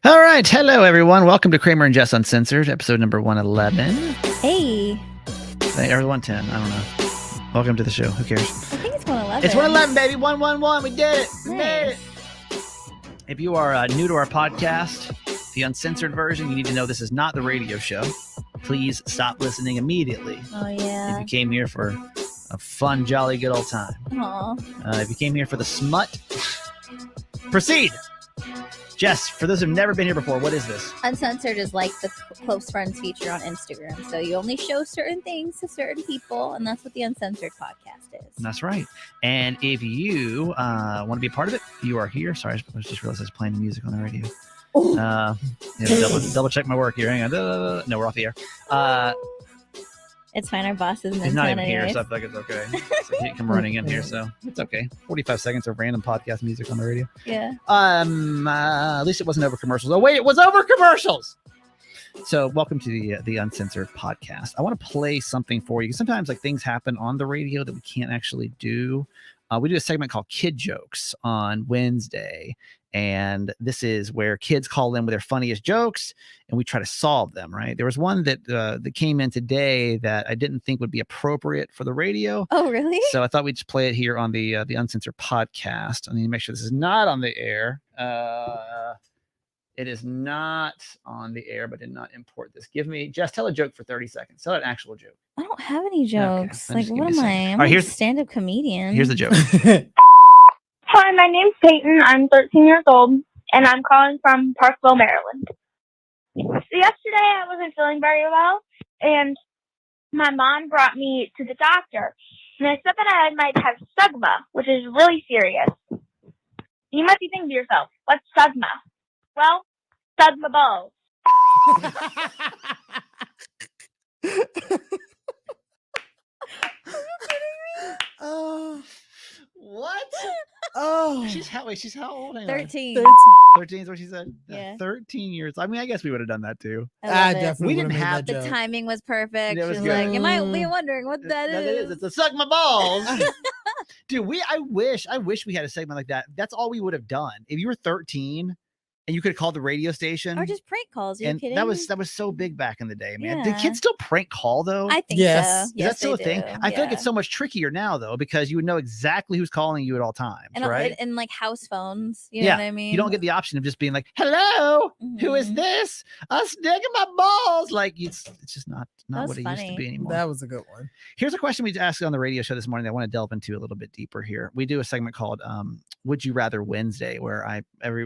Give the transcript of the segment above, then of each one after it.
All right. Hello, everyone. Welcome to Kramer and Jess Uncensored, episode number 111. Hey. Or 110. I don't know. Welcome to the show. Who cares? I think it's 111. It's 111, baby. 111. We did it. We made it. Nice. If you are new to our podcast, the uncensored version, you need to know this is not the radio show. Please stop listening immediately. Oh, yeah. If you came here for a fun, jolly, good old time. Aw. If you came here for the smut, proceed. Jess, for those who've never been here before, what is this? Uncensored is like the close friends feature on Instagram. So you only show certain things to certain people, and that's what the Uncensored podcast is. That's right. And if you want to be a part of it, you are here. Sorry, I just realized I was playing the music on the radio. Double check my work here. Hang on. No, we're off the air. It's fine. Our boss isn't He's not even anyways. here, so I feel like it's okay. So he can come running in here, so it's okay. 45 seconds of random podcast music on the radio. Yeah. At least it wasn't over commercials. Oh wait, it was over commercials. So welcome to the Uncensored podcast. I want to play something for you. Sometimes like things happen on the radio that we can't actually do. We do a segment called Kid Jokes on Wednesday. And this is where kids call in with their funniest jokes and we try to solve them, right? There was one that came in today that I didn't think would be appropriate for the radio. Oh, really? So I thought we'd just play it here on the Uncensored podcast. I need to make sure this is not on the air. It is not on the air, but did not import this. Just tell a joke for 30 seconds. Tell an actual joke. I don't have any jokes. Okay, Like, what am I? I'm right, a here's- stand-up comedian. Here's the joke. Hi, my name's Peyton. I'm 13 years old, and I'm calling from Parkville, Maryland. So yesterday, I wasn't feeling very well, and my mom brought me to the doctor, and they said that I might have stigma, which is really serious. You might be thinking to yourself, what's stigma? Well, stigma balls. Oh, what? Oh, She's how old? Hang on. 13. 13 is what she said. Yeah. 13 years. I mean, I guess we would have done that too. I love it. definitely We would've didn't made have that The joke. timing was perfect. Yeah, it was She's good. like, you might be wondering what that is. It's a suck my balls. Dude, I wish we had a segment like that. That's all we would have done. If you were 13 and you could have called the radio station. Or just prank calls. Are you and kidding? that was so big back in the day, man. Did Yeah. kids still prank call though? I think Yes. so. Is Is Yes, that still they a thing? do. I feel like Yeah. it's so much trickier now though, because you would know exactly who's calling you at all times, and, right? and like house phones. You know Yeah, what I mean? You don't get the option of just being like, "Hello, who is Mhm. this? I'm sticking my balls." Like it's just not was what it used to funny. be anymore. That was a good one. Here's a question we asked on the radio show this morning that I want to delve into a little bit deeper here. We do a segment called Would You Rather Wednesday, where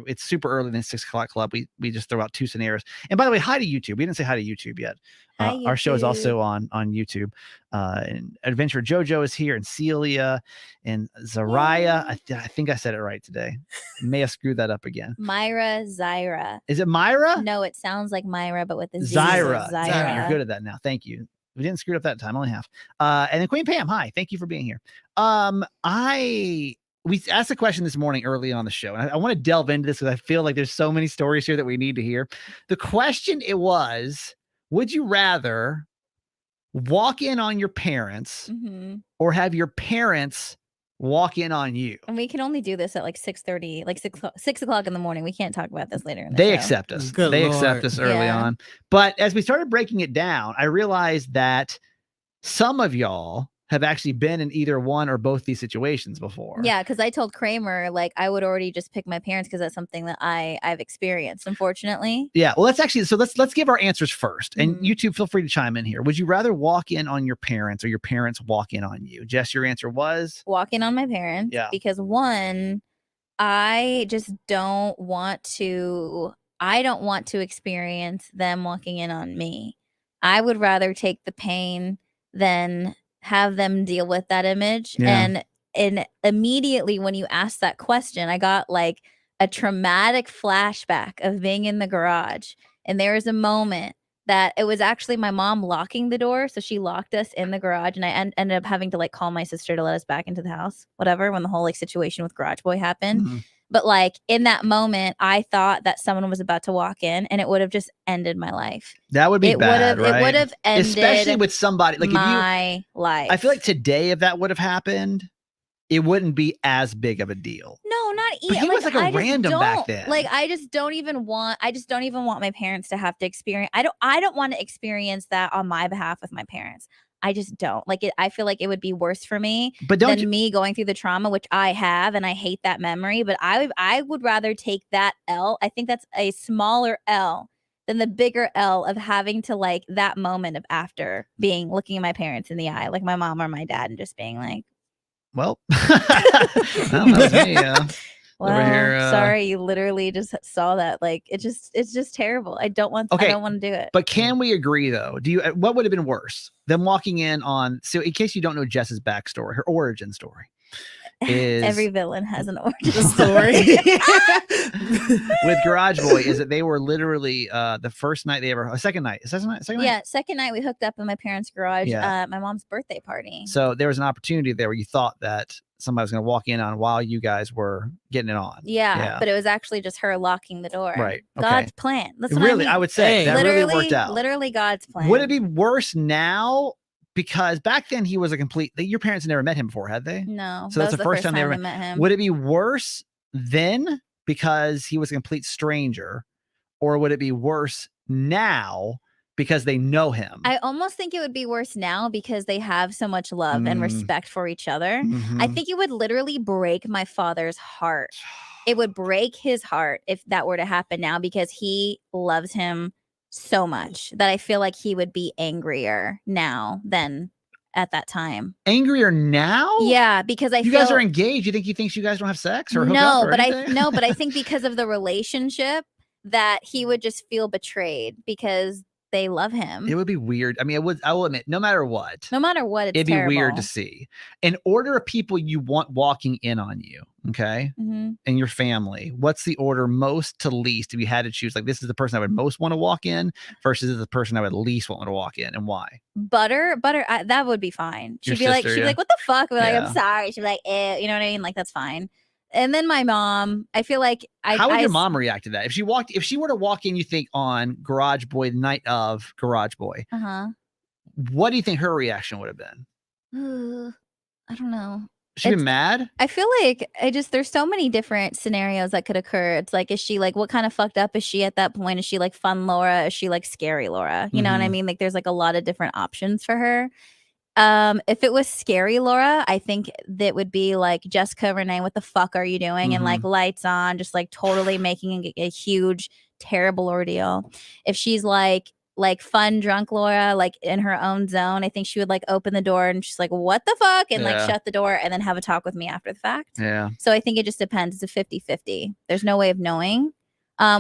it's super early in the 6 o'clock club. We just throw out two scenarios. And by the way, hi to YouTube. We didn't say hi to YouTube yet. Hi, Our show is YouTube. also on YouTube. And Adventure Jojo is here, and Celia and Zariah. I think I said it right today. May have screwed that up again. Myra Zyra. Is it Myra? No, it sounds like Myra, but with the Z. Zyra. Zyra. Damn, you're good at that now. Thank you. We didn't screw it up that time. Only half. And then Queen Pam, hi. Thank you for being here. We asked a question this morning early on the show, and I want to delve into this because I feel like there's so many stories here that we need to hear. The question was, would you rather walk in on your parents Mhm. or have your parents walk in on you? And we can only do this at like 6:30, like 6 o'clock in the morning. We can't talk about this later in the They show. accept us. Good They accept Lord. us early Yeah. on. But as we started breaking it down, I realized that some of y'all have actually been in either one or both these situations before. Yeah, because I told Kramer like I would already just pick my parents because that's something that I've experienced, unfortunately. Yeah. Well, let's give our answers first. And Mhm. YouTube, feel free to chime in here. Would you rather walk in on your parents or your parents walk in on you? Jess, your answer was Walking on my parents. Yeah. Because one, I just don't want to experience them walking in on me. I would rather take the pain than have them deal with that image. Yeah. And immediately when you asked that question, I got like a traumatic flashback of being in the garage. And there was a moment that it was actually my mom locking the door. So she locked us in the garage, and I ended up having to like call my sister to let us back into the house, whatever, when the whole like situation with Garage Boy happened. Mhm. But like in that moment, I thought that someone was about to walk in, and it would have just ended my life. That would be bad, right? It would have ended especially with somebody like if you. my life. I feel like today, if that would have happened, it wouldn't be as big of a deal. No, not But even. he was like a random back then. Like I just don't even want my parents to have to experience. I don't want to experience that on my behalf with my parents. I just don't like it. I feel like it would be worse for me than me going through the trauma, which I have, and I hate that memory. But I would rather take that L. I think that's a smaller L than the bigger L of having to like that moment of after looking at my parents in the eye, like my mom or my dad, and just being like, well, that was me. Well, over here, sorry, you literally just saw that. Like it's just terrible. I don't want to do it. But can we agree though? What would have been worse than walking in on? So in case you don't know Jess's backstory, her origin story is every villain has an origin story. With Garage Boy is that they were literally the first night they ever second night. Yeah, second night we hooked up in my parents' garage at my mom's birthday party. So there was an opportunity there where you thought that somebody was going to walk in on while you guys were getting it on. Yeah, but it was actually just her locking the door. Right. Okay. God's plan. That's what really, I mean. I would say that really worked out. Literally God's plan. Would it be worse now? Because back then he was your parents had never met him before, had they? No. So that's the first time they ever met him. Would it be worse then because he was a complete stranger, or would it be worse now because they know him? I almost think it would be worse now because they have so much love and respect for each other. I think it would literally break my father's heart. It would break his heart if that were to happen now because he loves him so much that I feel like he would be angrier now than at that time. Angrier now? Yeah, because you guys are engaged. You think he thinks you guys don't have sex or hook no, up or but anything? but I think because of the relationship that he would just feel betrayed because they love him. It would be weird. I mean, I will admit, no matter what, it's it'd be terrible. weird to see. In order of people you want walking in on you, okay, and your family, what's the order most to least if you had to choose? Like, this is the person I would most want to walk in versus this is the person I would least want to walk in, and why? Butter, that would be fine. She'd be like, what the fuck? I'd be like, I'm sorry. She'd be like, you know what I mean? Like, that's fine. And then my mom, I feel like how would your mom react to that? If she were to walk in, you think on Garage Boy, the night of Garage Boy, what do you think her reaction would have been? I don't know. She'd be mad? I feel like there's so many different scenarios that could occur. It's like, is she like, what kind of fucked up is she at that point? Is she like fun Laura? Is she like scary Laura? You know what I mean? Like there's like a lot of different options for her. If it was scary Laura, I think that would be like, Jessica Renee, what the fuck are you doing? And like lights on, just like totally making a huge, terrible ordeal. If she's like fun drunk Laura, like in her own zone, I think she would like open the door and she's like, what the fuck? And like shut the door and then have a talk with me after the fact. Yeah. So I think it just depends. It's a 50-50. There's no way of knowing.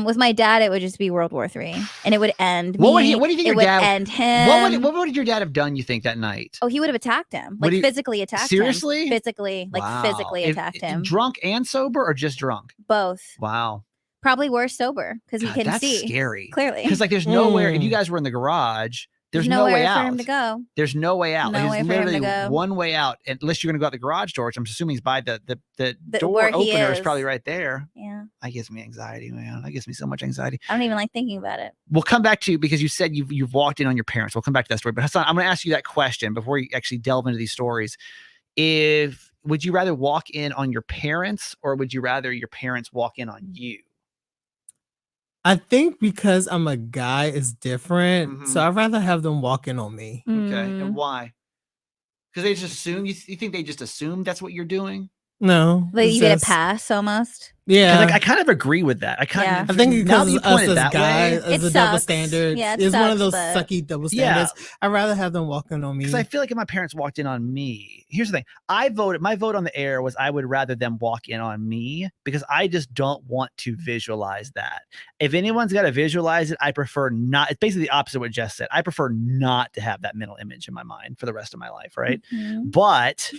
With my dad, it would just be World War III, and it would end me. What do you think your dad? End him. What would your dad have done? You think that night? Oh, he would have attacked him, like physically attacked him. Seriously? Physically, like physically attacked him. Drunk and sober, or just drunk? Both. Wow. Probably worse sober because he can see. That's scary. Clearly, because like there's nowhere. If you guys were in the garage, there's no way out for him to go. There's no way out. No There's way for him to literally go. one way out, unless you're going to go out the garage door, which I'm assuming is by the door where he opener is is. probably right there. Yeah. That gives me anxiety, man. That gives me so much anxiety. I don't even like thinking about it. We'll come back to you because you said you've walked in on your parents. We'll come back to that story. But Hassan, I'm going to ask you that question before you actually delve into these stories. Would you rather walk in on your parents, or would you rather your parents walk in on you? I think because I'm a guy, it's different. So I'd rather have them walk in on me. Okay. And why? Because they just assume you think they just assume that's what you're doing? No. Like you get a pass almost. Yeah. Like I kind of agree with that. I think because us as guys, as a double standard, yeah, it's one of those sucky double standards. I'd rather have them walking on me. Because I feel like if my parents walked in on me, here's the thing. My vote on the air was I would rather them walk in on me because I just don't want to visualize that. If anyone's got to visualize it, I prefer not. It's basically the opposite of what Jess said. I prefer not to have that mental image in my mind for the rest of my life, right? But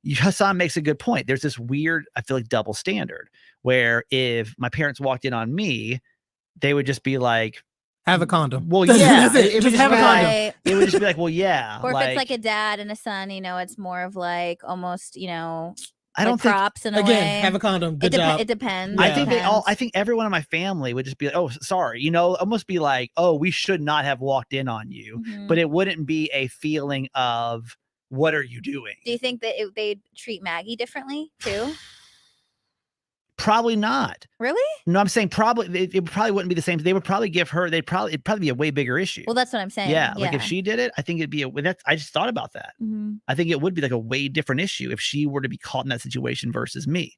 Hassan makes a good point. There's this weird, I feel like, double standard where if my parents walked in on me, they would just be like, have a condom. Well, yeah. Just have a condom. It would just be like, well, yeah. Or if it's like a dad and a son, it's more of like almost, I don't think props in a way. Have a condom. Good job. It depends. I think I think everyone in my family would just be like, oh, sorry, almost be like, oh, we should not have walked in on you. But it wouldn't be a feeling of what are you doing? Do you think that they'd treat Maggie differently too? Probably not. Really? No, I'm saying probably it probably wouldn't be the same. They would probably give her. It'd probably be a way bigger issue. Well, that's what I'm saying. Yeah, like if she did it, I think it'd be I just thought about that. Mm-hmm. I think it would be like a way different issue if she were to be caught in that situation versus me.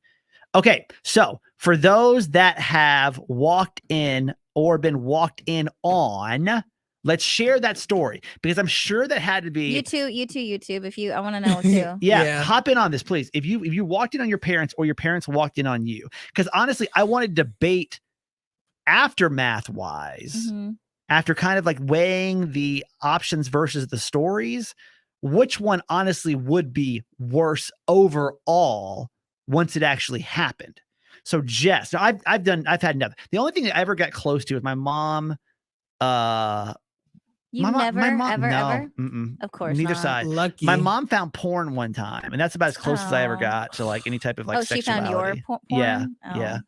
Okay, so for those that have walked in or been walked in on, let's share that story because I'm sure that had to be you too, YouTube. If I want to know too. yeah, hop in on this, please. If you walked in on your parents or your parents walked in on you, because honestly, I want to debate aftermath wise, after kind of like weighing the options versus the stories, which one honestly would be worse overall once it actually happened. So Jess, I've had nothing. The only thing that I ever got close to is my mom. You never, ever? Mm-mm. Of course Neither not. side. Lucky. My mom found porn one time, and that's about as close as I ever got to like any type of like she sexuality. found your porn? Yeah, Oh. yeah.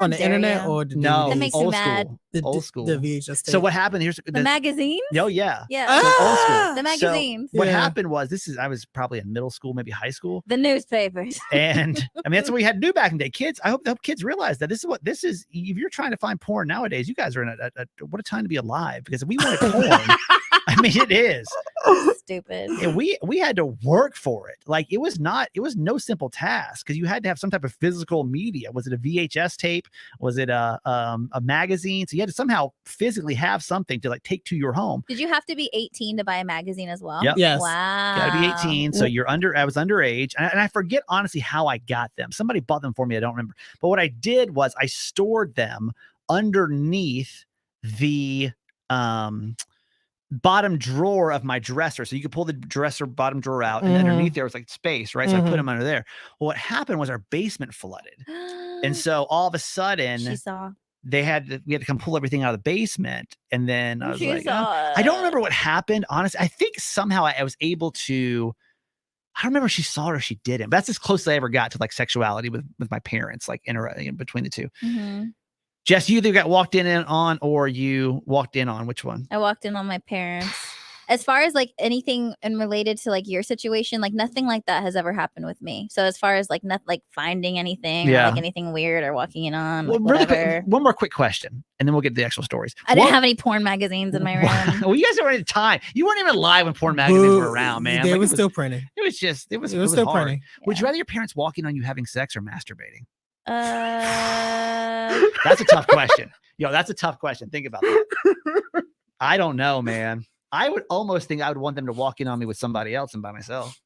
On the dare internet you. or the No, That DVDs? makes me old mad. school. Old school. The VHS So tape. what happened? Here's The magazines? No, yeah. Yeah. So old school. The So magazines. what Yeah. happened was I was probably in middle school, maybe high school. The newspapers. And I mean, that's what we had to do back in the day. Kids, I hope kids realize that this is. If you're trying to find porn nowadays, you guys are in what a time to be alive because if we wanted porn, I mean, it is. Stupid. And we had to work for it. Like it was no simple task because you had to have some type of physical media. Was it a VHS tape? Was it a magazine? So you had to somehow physically have something to like take to your home. Did you have to be 18 to buy a magazine as well? Yep. Yes. Wow. Got to be 18. So I was underage. And I forget honestly how I got them. Somebody bought them for me. I don't remember. But what I did was I stored them underneath the bottom drawer of my dresser. So you could pull the dresser bottom drawer out and underneath there was like space, right? So I put them under there. Well, what happened was our basement flooded. And so all of a sudden She saw. we had to come pull everything out of the basement. And then I was She like, saw I don't remember what happened. Honestly, I think somehow I was able to, I don't remember if she saw it or she didn't, but that's as close as I ever got to like sexuality with my parents, like in between the two. Jess, you either got walked in on or you walked in on which one? I walked in on my parents. As far as like anything and related to like your situation, like nothing like that has ever happened with me. So as far as like not like finding anything or like anything weird or walking in on, Well, like, really whatever. quick, one more quick question, and then we'll get to the actual stories. I didn't have any porn magazines in my room. Well, you guys don't have time. You weren't even alive when porn magazines were around, man. They Like, were still printing. It was still hard. printing. Would you rather your parents walking on you having sex or masturbating? Uh, That's a tough question. Yo, that's a tough question. Think about that. I don't know, man. I would almost think I would want them to walk in on me with somebody else and by myself.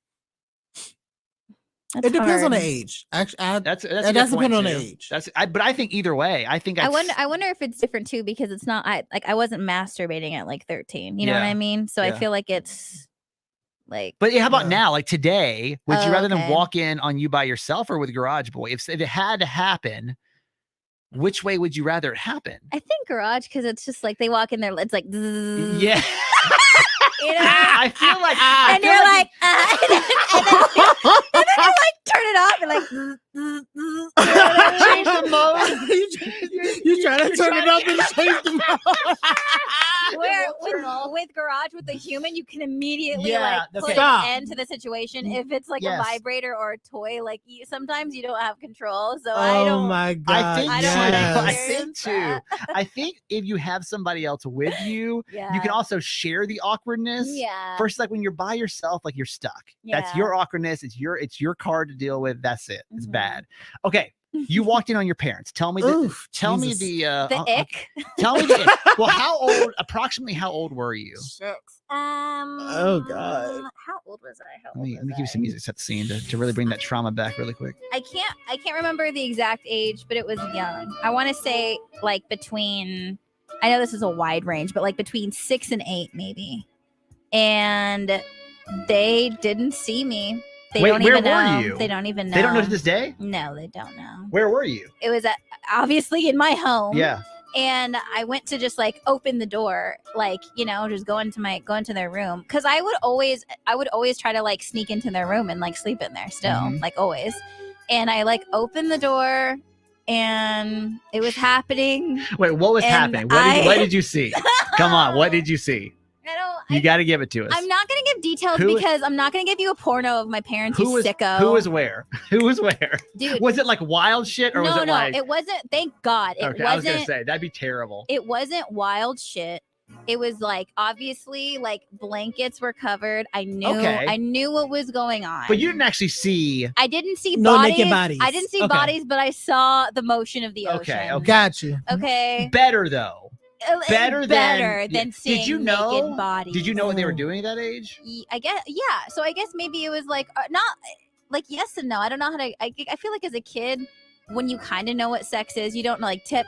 that's It depends on the hard. age. Actually, That's it a good does point, depend on the too. age. But I think either way. I think I wonder if it's different too because it's not. I wasn't masturbating at like 13. You know what Yeah. I mean? So I Yeah. feel like it's like. But how about Yeah. now? Like today, would you Oh, rather them okay. walk in on you by yourself or with Garage Boy? If it had to happen, which way would you rather it happen? I think garage because it's just like they walk in there. It's like zzz, Yeah. you know. I feel like And you're like, and then you like turn it off and like zzz, zzz, zzz, you know what I mean? change the mode. You trying to turn it up and change the mode. Where with garage with the human, you can immediately Yeah, like okay. put Stop. an end to the situation. If it's like Yes. a vibrator or a toy, like sometimes you don't have control. So Oh I don't. my god! I think I too. don't wanna I yes. think experience too. that. I think if you have somebody else with you, Yeah. you can also share the awkwardness. Yeah. Versus like when you're by yourself, like you're stuck. That's Yeah. your awkwardness. It's your card to deal with. That's it. It's Mhm. bad. Okay. You walked in on your parents. Tell me Oof, tell me Jesus. the ick. tell me the ick. Well, approximately how old were you? Shit. Oh, God. How old was I? How Let old me was give you I? some music, set the scene to really bring that trauma back really quick. I can't remember the exact age, but it was young. I want to say like between. I know this is a wide range, but like between 6 and 8, maybe. And they didn't see me. They Wait, don't where even were know. you? They don't even know. They don't know to this day? No, they don't know. Where were you? It was obviously in my home. Yeah. And I went to just like open the door, like, just go into their room. Cause I would always try to like sneak into their room and like sleep in there still, Mhm. like always. And I like opened the door and it was happening. Wait, what was And happening? What did you see? Come on, what did you see? You got to give it to us. I'm not gonna give details Who- because I'm not gonna give you a porno of my parents. You sicko. Who was where? Who was where? Dude. Was it like wild shit or was it like? It wasn't. Thank God, it Okay, I was gonna wasn't. say that'd be terrible. It wasn't wild shit. It was like obviously like blankets were covered. I knew what was going on. But you didn't actually see. I didn't see No bodies. naked bodies. I didn't see Okay. bodies, but I saw the motion of the ocean. Okay. Got you. Okay. Better though. Better than yeah. seeing Did you know? naked bodies. Did you know what they were doing at that age? I guess, yeah. So I guess maybe it was like not like yes and no. I don't know how to. I feel like as a kid, when you kind of know what sex is, you don't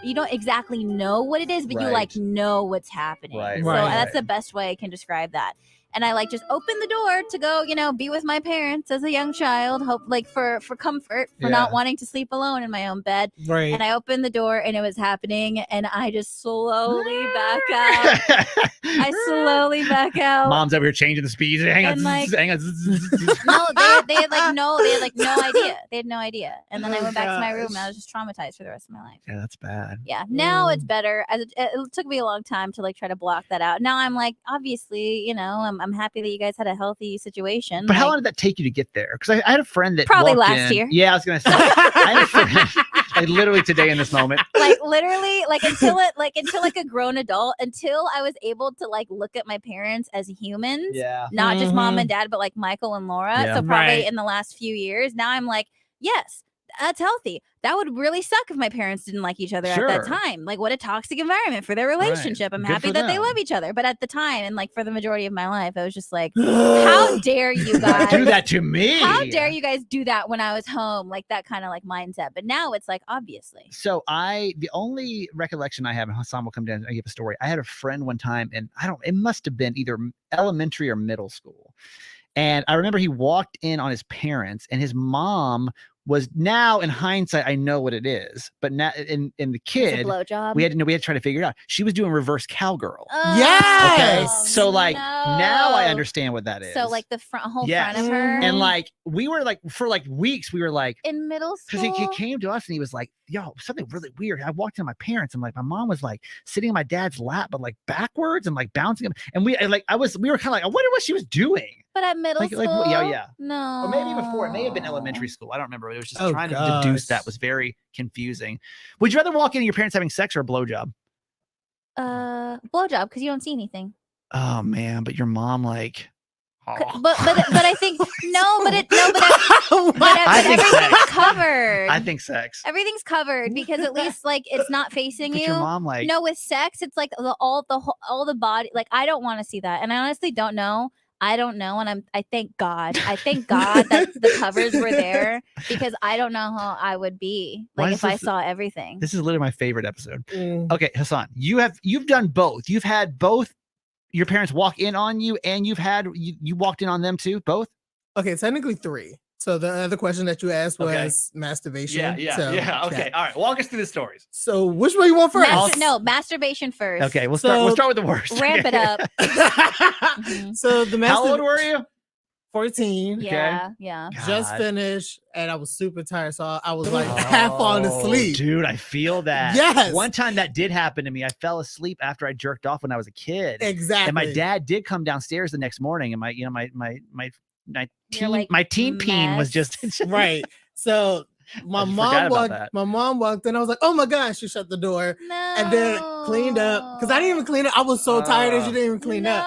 you don't exactly know what it is, but you like know what's happening. Right. So Right. that's the best way I can describe that. And I like just opened the door to go, be with my parents as a young child, hope like for comfort, for not wanting to sleep alone in my own bed. Right. And I opened the door and it was happening, and I just slowly back out. I slowly back out. Mom's over here changing the speeds. Hang on, And, like- hang on. No, they had no idea. They had no idea. And then I went back to my room and I was just traumatized for the rest of my life. Yeah, that's bad. Yeah. Now it's better. It took me a long time to like try to block that out. Now I'm like, obviously, I'm happy that you guys had a healthy situation. But how like, long did that take you to get there? Because I had a friend that Probably walked last in- year. Yeah, I was gonna say. I had a friend, like literally today in this moment. like literally like until like a grown adult, until I was able to like look at my parents as humans, Yeah. not just mom Mhm. and dad, but like Michael and Laura. Yeah. So probably Right. in the last few years, now I'm like, yes, that's healthy. That would really suck if my parents didn't like each other at that Sure. time. Like, what a toxic environment for their relationship. I'm Good happy for that they them. love each other. But at the time, and like for the majority of my life, I was just like, how dare you guys Do that to me. How dare you guys do that when I was home? Like that kind of like mindset. But now it's like, obviously. So the only recollection I have, and Hassan will come down and give a story. I had a friend one time, and it must have been either elementary or middle school. And I remember he walked in on his parents, and his mom was, now in hindsight, I know what it is, but now in the It's a kid, blowjob. we had to try to figure it out. She was doing reverse cowgirl. Oh, Yes! Okay, so like now I no. understand what that is. So like the whole Yes. front of her. and like we were like for like weeks we were like, in middle because school. he came to us and he was like, yo, something really weird. I walked in my parents and like my mom was like sitting in my dad's lap, but like backwards and like bouncing him. And we were kind of like, I wonder what she was doing. But at middle Like, school, yeah. no, Or maybe before, it may have been elementary school. I don't remember. It was just Oh, trying to deduce that gosh. was very confusing. Would you rather walk in and your parents having sex or a blowjob? blowjob because you don't see anything. Oh man, but your mom like, But I think no, but I think everything's sex. covered. I think sex. Everything's covered because at least like it's not facing But you. your mom like, No, with sex, it's like all the body. Like I don't want to see that, and I honestly don't know. I don't know, and I thank God. I thank God that the covers were there because I don't know how I would be Why like is if I this- saw everything. this is literally my favorite episode. Mm. Okay, Hassan, you've done both. You've had both your parents walk in on you, and you walked in on them too, both. Okay, technically 3. So the other question that you asked Okay. was masturbation. Okay, So, all right. Walk us through the stories. So which one you want first? Masturbation first. Okay, we'll start So- with the worst. Ramp it up. Mhm. So the How old were you? 14. Yeah, yeah. Just God. finished, and I was super tired, so I was like half falling Oh, asleep. dude. I feel that. Yes. One time that did happen to me. I fell asleep after I jerked off when I was a kid, Exactly. and my dad did come downstairs the next morning, and You're like, my teen peen was just Right. So my I forgot mom about walked. that. My mom walked in. I was like, "Oh my gosh!" She shut the door, No. and then cleaned up because I didn't even clean up. I was so tired that she didn't even clean up.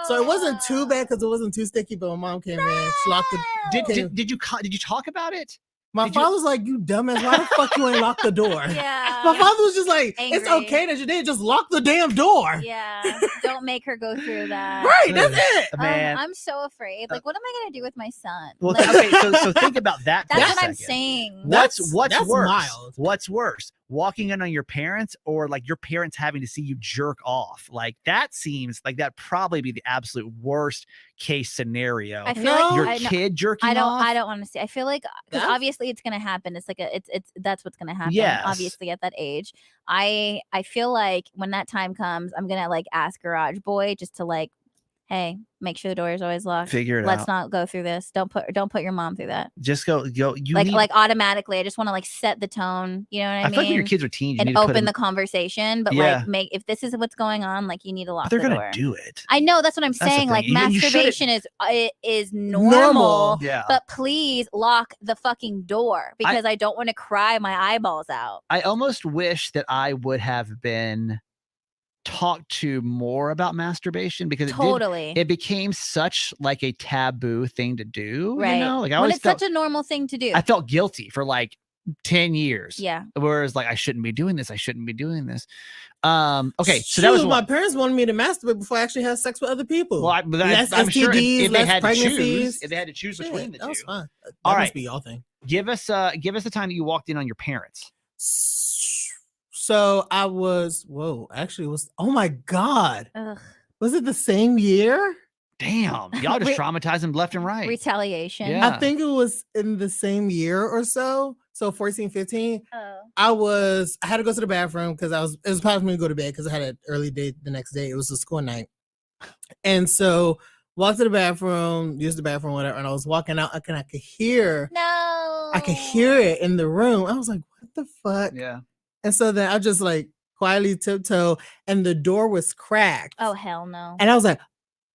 So it wasn't too bad because it wasn't too sticky. But my mom came in. She locked the. did you talk about it? My did you- father was like, "You dumbass! Why the fuck you ain't locked the door?" Yeah. My father was just like, "It's Angry. okay that you did. Just lock the damn door." Yeah. Don't make her go through that. Right. That's it. Man. I'm so afraid. Like, what am I gonna do with my son? Well, Like, okay, so think about that. for that's a what I'm second. saying. What's That's worse? mild. What's worse? Walking in on your parents or like your parents having to see you jerk off? Like that seems like that'd probably be the absolute worst case scenario. I feel No. like Your I know- kid jerking I don't. off. I don't want to see. I feel like because That's- obviously it's gonna happen. It's like it's that's what's gonna happen. Yes. Obviously at that age, I feel like when that time comes, I'm gonna like ask Garage Boy just to like hey, make sure the door is always locked. Figure it Let's out. not go through this. Don't put your mom through that. Just go. You Like automatically. I just want to like set the tone. You know what I mean? feel like when your kids are teens, you need and to put open them, the conversation, but Yeah. like if this is what's going on, like you need to lock but they're the gonna door. do it. I know that's what I'm That's the saying. thing. Like You shouldn't- masturbation is normal, Yeah. but please lock the fucking door because I don't want to cry my eyeballs out. I almost wish that I would have been talked to more about masturbation because Totally. it became such like a taboo thing to do. Right. You know, like I when always it's felt such a normal thing to do. I felt guilty for like 10 years. Yeah. Whereas like I shouldn't be doing this. I shouldn't be doing this. Okay, so that was my one. parents wanted me to masturbate before I actually had sex with other people. Well, less I'm sure STDs, if they less had to choose, pregnancies. if they had to choose between the that was two. fine. That All must right. be y'all thing. Give us the time that you walked in on your parents. So I was, actually it was, oh my God. Ugh. Was it the same year? Damn, y'all just traumatized them left and right. Retaliation. Yeah. I think it was in the same year or so. So 14, 15. Oh. I had to go to the bathroom because it was time for me to go to bed because I had an early date the next day. It was a school night. And so walked to the bathroom, used the bathroom, whatever. And I was walking out and I could hear it in the room. I was like, what the fuck? Yeah. And so then I just like quietly tiptoe and the door was cracked. Oh, hell no. And I was like,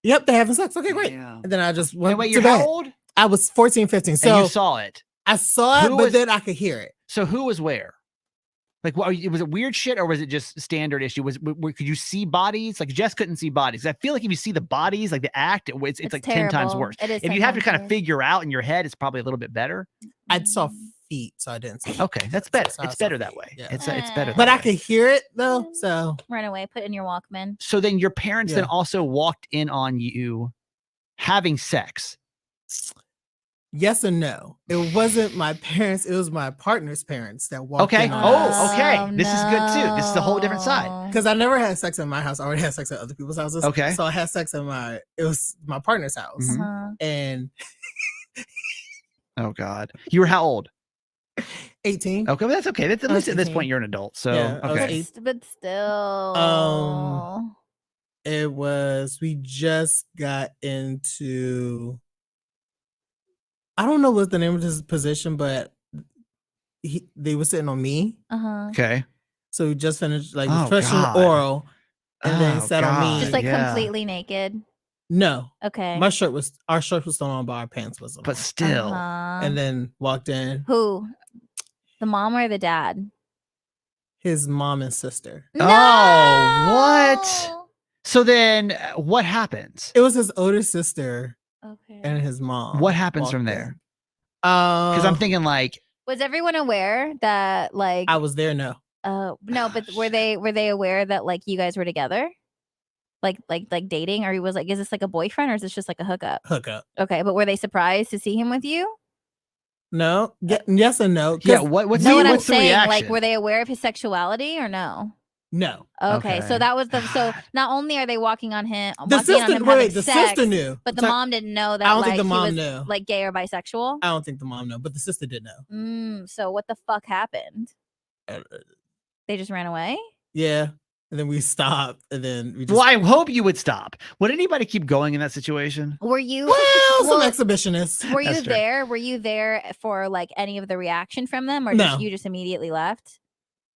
yep, they're having sex. Okay, great. Yeah. And then I just Hey, went wait, to you're bed. how old? I was 14, 15. So And you saw it. I saw it, Who but was- then I could hear it. So who was where? Like, what was it weird shit or was it just standard issue? Could you see bodies? Like Jess couldn't see bodies. I feel like if you see the bodies, like the act, it's like 10 times terrible. worse. It is If 10 you have to times kind of worse. figure out in your head, it's probably a little bit better. I saw feet, so I didn't see. Okay, that's better. So I It's saw better that feet, way. yeah. It's better. But that I way. could hear it though. So Run away. Put in your Walkman. So then your parents then Yeah. also walked in on you having sex. yes and no. It wasn't my parents, it was my partner's parents that walked Okay. in on Oh, okay. This is good too. This is a whole different side. no. because I never had sex in my house. I already had sex at other people's houses. Okay. So I had sex in it was my partner's house. Mhm. Uh-huh. And Oh God. You were how old? 18. Okay, well, that's okay. That's at I least was at this 18. point you're an adult. So Yeah, I was okay. 18. But still. We just got into, I don't know what the name of his position, but they were sitting on me. Uh-huh. Okay. So we just finished like Oh, professional God. oral and then Oh, sat on God. me. Just like Yeah. completely naked. No, Okay. our shirt was still on, but our pants wasn't But on. still. Uh-huh. And then walked in Who? The mom or the dad? his mom and sister. Oh, what? So then what happens? It was his older sister Okay. and his mom. What happens from walked there? in. Because I'm thinking like, Was everyone aware that like I was there. No, no, but were they aware that like you guys were together? Like dating, or he was like, is this like a boyfriend or is this just like a hookup? hookup. Okay, but were they surprised to see him with you? No, yes and no. 'Cause yeah, what's No, what I'm what's the saying, reaction? like, were they aware of his sexuality or no? no. Okay, so Okay. that was so not only are they walking on him, The walking on sister, him wait, having the sex, sister knew, but the So- mom didn't know that. I don't like, think the he mom was knew. like gay or bisexual. I don't think the mom knew, but the sister did know. So what the fuck happened? Uh, They just ran away. Yeah, and then we stopped, and then we just. Well, I hope you would stop. Would anybody keep going in that situation? Were you? Well, some well, exhibitionists. Were you That's true. there? Were you there for like any of the reaction from them, or No. just you just immediately left?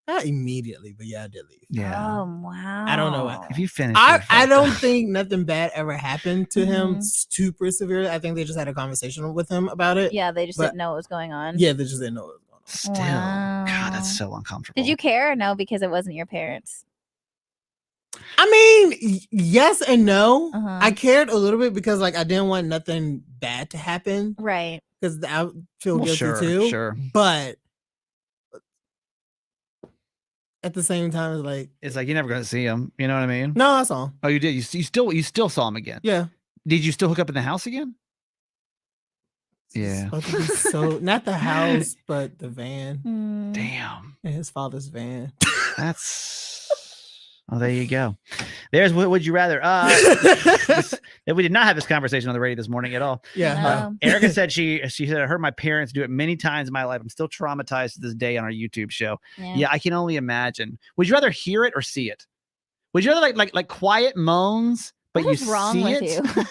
Not immediately, but yeah, I did leave. Yeah. Oh wow. I don't know what- If you finish, I don't think nothing bad ever happened to him Mhm. super severely. I think they just had a conversation with him about it. Yeah, they just But- didn't know what was going on. Yeah, they just didn't know what was going on. Still, God, Wow. that's so uncomfortable. Did you care? Or no, because it wasn't your parents. I mean, yes and no. Uh-huh. I cared a little bit because like I didn't want nothing bad to happen Right. because I feel Well, guilty sure, too. sure. But at the same time, it's like, It's like you're never gonna see him. You know what I mean? no, that's all. Oh, you did. You still saw him again. Yeah. Did you still hook up in the house again? It's Yeah. supposed to be so not the house, but the van Mm. Damn. and his father's van. That's. Oh, there you go. There's what would you rather? We did not have this conversation on the radio this morning at all. Yeah. No. Erica said she said I heard my parents do it many times in my life. I'm still traumatized to this day on our YouTube show. Yeah, I can only imagine. Would you rather hear it or see it? Would you rather like quiet moans but What you is wrong see with it. you?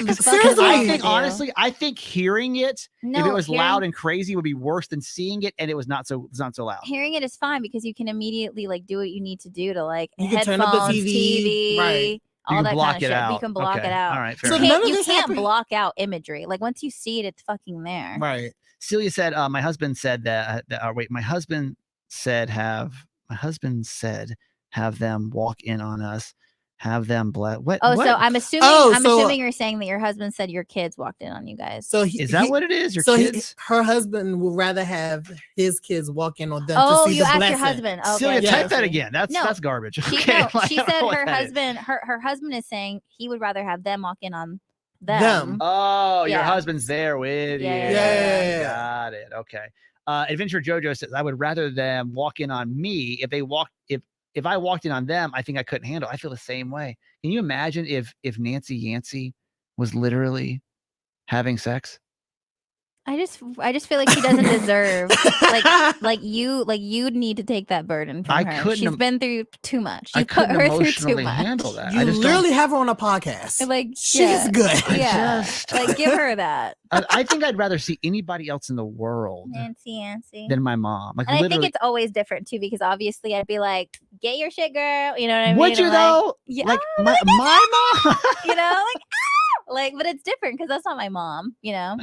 Because Seriously. I think, honestly, I think hearing it, No, if it was hearing, loud and crazy, would be worse than seeing it, and it was not so loud. hearing it is fine because you can immediately like do what you need to do to like You can headphones, turn up the TV, right. all You can that block kind of it shit. out. You can block Okay. it out. All right, fair So enough. none of You this can't happened- block out imagery. Like once you see it, it's fucking there. Right. Celia said, my husband said my husband said have them walk in on us, have them what? Oh, what? so I'm assuming Oh, I'm so- assuming you're saying that your husband said your kids walked in on you guys. So Is that what it is? Your so kids? her husband would rather have his kids walk in on them Oh, to see you the asked blessing. your husband. Okay. Celia, Yeah. type that again. That's No. garbage. She, Okay, no, like, she I don't know said what her that is. husband, her husband is saying he would rather have them walk in on them. Oh, your Yeah. husband's there with Yeah, you. yeah, yeah. Got it. Okay. Adventure Jojo says, I would rather them walk in on me if I walked in on them, I think I couldn't handle. I feel the same way. Can you imagine if Nancy Yancey was literally having sex? I just feel like she doesn't deserve like you'd need to take that burden from I her. couldn't She's em- been through too much. I You put couldn't her through too emotionally much. handle that. You I just literally have her on a podcast. Like She's yeah, good. Yeah, just- like give her that, I think I'd rather see anybody else in the world Nancy. than my mom. Like, And I think literally. it's always different too because obviously I'd be like, get your shit, girl. You know what I mean? Would you I'm like, though? yeah, Like my mom. you know, like, but it's different because that's not my mom. You know.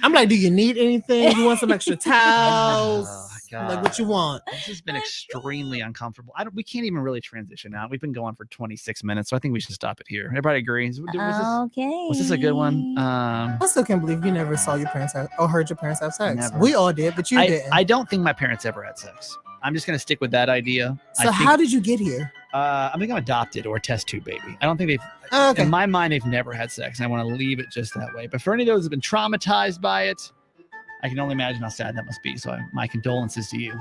I'm like, do you need anything? You want some extra towels? Oh, Like, what you want? This has been extremely uncomfortable. We can't even really transition out. We've been going for 26 minutes, so I think we should stop it here. Everybody agrees? Okay. Was this a good one? I still can't believe you never saw your parents have, or heard your parents have sex. Never. We all did, but you didn't. I don't think my parents ever had sex. I'm just gonna stick with that idea. So how did you get here? I think I'm adopted or a test tube baby. I don't think they've. Oh, okay. In my mind, they've never had sex, and I want to leave it just that way. But for any of those who've been traumatized by it, I can only imagine how sad that must be. So my condolences to you.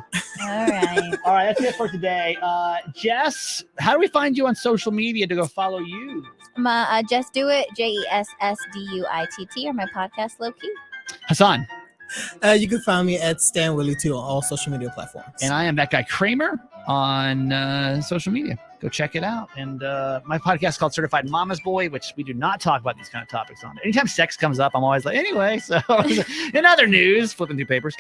All right. All right, that's it for today. Jess, how do we find you on social media to go follow you? My Just Do It, JESSDUITT, or my podcast Low Key. Hassan. You can find me at Stan Willie 2 on all social media platforms. And I am that guy Kramer on social media. Go check it out. And my podcast is called Certified Mama's Boy, which we do not talk about these kind of topics on. Anytime sex comes up, I'm always like, anyway. So in other news, flipping through papers.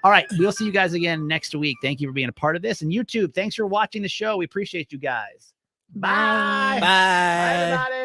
All right, we'll see you guys again next week. Thank you for being a part of this. And YouTube, thanks for watching the show. We appreciate you guys. Bye. Bye. Bye, everybody.